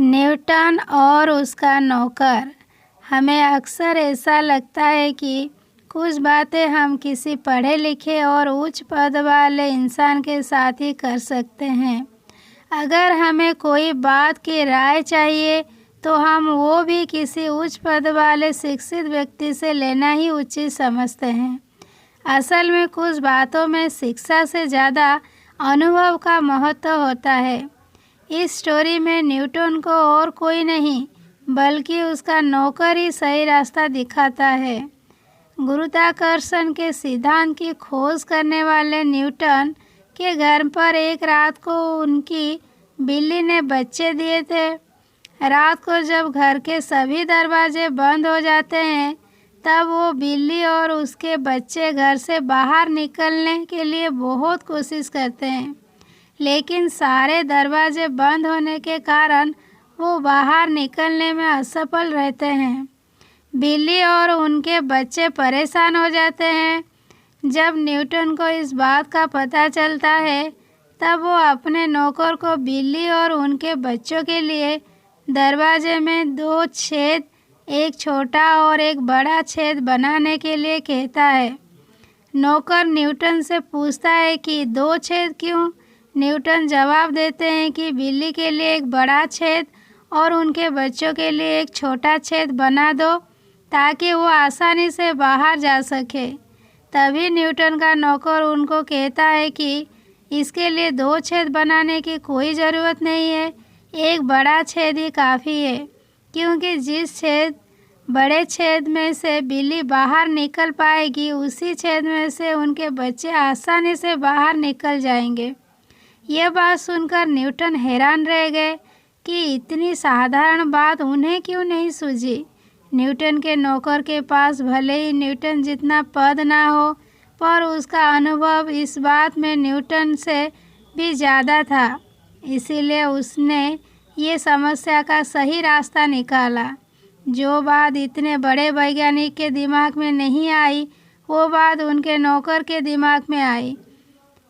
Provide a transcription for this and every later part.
Newton और उसका नौकर। हमें अक्सर ऐसा लगता है कि कुछ बातें हम किसी पढ़े लिखे और उच्च पद वाले इंसान के साथ ही कर सकते हैं। अगर हमें कोई बात की राय चाहिए तो हम वो भी किसी उच्च पद वाले शिक्षित व्यक्ति से लेना ही उचित समझते हैं। असल में कुछ बातों में शिक्षा से ज़्यादा अनुभव का महत्व होता है। इस स्टोरी में न्यूटन को और कोई नहीं बल्कि उसका नौकर ही सही रास्ता दिखाता है। गुरुत्वाकर्षण के सिद्धांत की खोज करने वाले न्यूटन के घर पर एक रात को उनकी बिल्ली ने बच्चे दिए थे। रात को जब घर के सभी दरवाजे बंद हो जाते हैं तब वो बिल्ली और उसके बच्चे घर से बाहर निकलने के लिए बहुत कोशिश करते हैं, लेकिन सारे दरवाजे बंद होने के कारण वो बाहर निकलने में असफल रहते हैं। बिल्ली और उनके बच्चे परेशान हो जाते हैं। जब न्यूटन को इस बात का पता चलता है तब वो अपने नौकर को बिल्ली और उनके बच्चों के लिए दरवाजे में 2 छेद, एक छोटा और एक बड़ा छेद बनाने के लिए कहता है। नौकर न्यूटन से पूछता है कि 2 छेद क्यों? न्यूटन जवाब देते हैं कि बिल्ली के लिए एक बड़ा छेद और उनके बच्चों के लिए एक छोटा छेद बना दो ताकि वो आसानी से बाहर जा सके। तभी न्यूटन का नौकर उनको कहता है कि इसके लिए 2 छेद बनाने की कोई ज़रूरत नहीं है, एक बड़ा छेद ही काफ़ी है, क्योंकि जिस बड़े छेद में से बिल्ली बाहर निकल पाएगी उसी छेद में से उनके बच्चे आसानी से बाहर निकल जाएंगे। यह बात सुनकर न्यूटन हैरान रह गए कि इतनी साधारण बात उन्हें क्यों नहीं सूझी। न्यूटन के नौकर के पास भले ही न्यूटन जितना पद ना हो, पर उसका अनुभव इस बात में न्यूटन से भी ज़्यादा था। इसीलिए उसने ये समस्या का सही रास्ता निकाला। जो बात इतने बड़े वैज्ञानिक के दिमाग में नहीं आई, वो बात उनके नौकर के दिमाग में आई।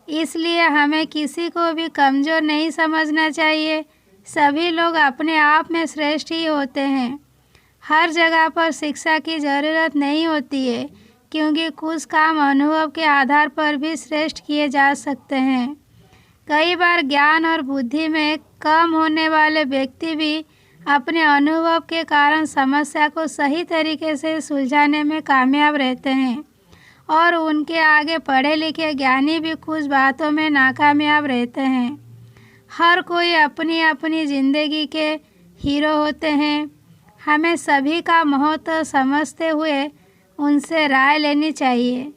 इसलिए हमें किसी को भी कमज़ोर नहीं समझना चाहिए। सभी लोग अपने आप में श्रेष्ठ ही होते हैं। हर जगह पर शिक्षा की ज़रूरत नहीं होती है, क्योंकि कुछ काम अनुभव के आधार पर भी श्रेष्ठ किए जा सकते हैं। कई बार ज्ञान और बुद्धि में कम होने वाले व्यक्ति भी अपने अनुभव के कारण समस्या को सही तरीके से सुलझाने में कामयाब रहते हैं, और उनके आगे पढ़े लिखे ज्ञानी भी कुछ बातों में नाकामयाब रहते हैं। हर कोई अपनी अपनी ज़िंदगी के हीरो होते हैं। हमें सभी का महत्व समझते हुए उनसे राय लेनी चाहिए।